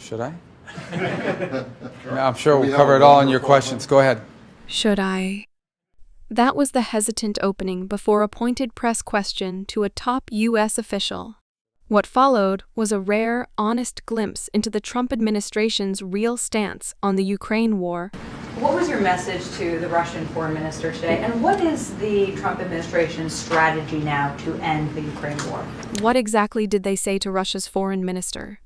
Should I? I'm sure we'll cover it all in your questions. Go ahead. Should I? That was the hesitant opening before a pointed press question to a top U.S. official. What followed was a rare, honest glimpse into the Trump administration's real stance on the Ukraine war. What was your message to the Russian foreign minister today, and what is the Trump administration's strategy now to end the Ukraine war? What exactly did they say to Russia's foreign minister?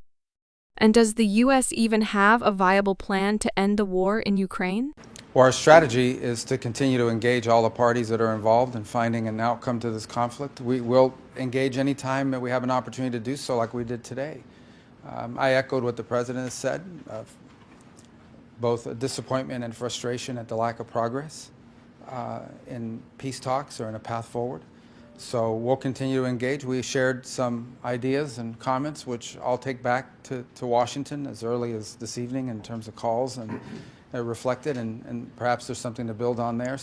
And does the U.S. even have a viable plan to end the war in Ukraine? Well, our strategy is to continue to engage all the parties that are involved in finding an outcome to this conflict. We will engage any time that we have an opportunity to do so, like we did today. I echoed what the president has said, both disappointment and frustration at the lack of progress in peace talks or in a path forward. So we'll continue to engage. We shared some ideas and comments, which I'll take back to Washington as early as this evening in terms of calls and reflected, and perhaps there's something to build on there.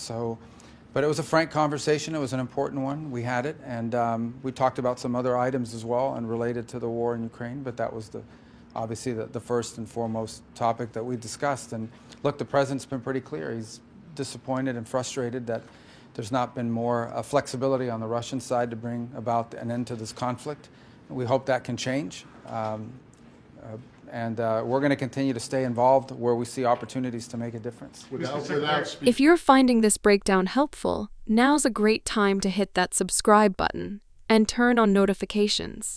But it was a frank conversation. It was an important one. We had it, and we talked about some other items as well and related to the war in Ukraine, but that was obviously the first and foremost topic that we discussed. And look, the president's been pretty clear. He's disappointed and frustrated that there's not been more flexibility on the Russian side to bring about an end to this conflict. We hope that can change. And we're going to continue to stay involved where we see opportunities to make a difference. If you're finding this breakdown helpful, now's a great time to hit that subscribe button and turn on notifications.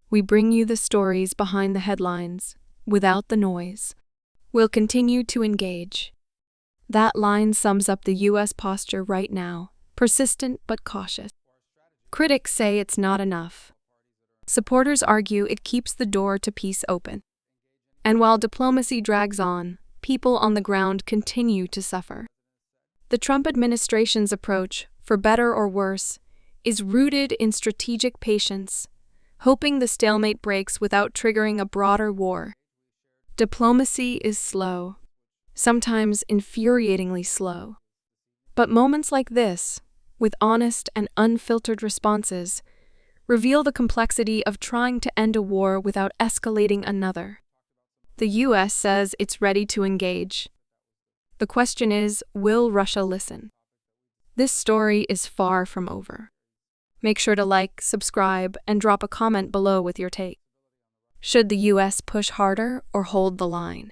We bring you the stories behind the headlines, without the noise. We'll continue to engage. That line sums up the U.S. posture right now, persistent but cautious. Critics say it's not enough. Supporters argue it keeps the door to peace open. And while diplomacy drags on, people on the ground continue to suffer. The Trump administration's approach, for better or worse, is rooted in strategic patience, hoping the stalemate breaks without triggering a broader war. Diplomacy is slow, sometimes infuriatingly slow. But moments like this, with honest and unfiltered responses, reveal the complexity of trying to end a war without escalating another. The U.S. says it's ready to engage. The question is, will Russia listen? This story is far from over. Make sure to like, subscribe, and drop a comment below with your take. Should the U.S. push harder or hold the line?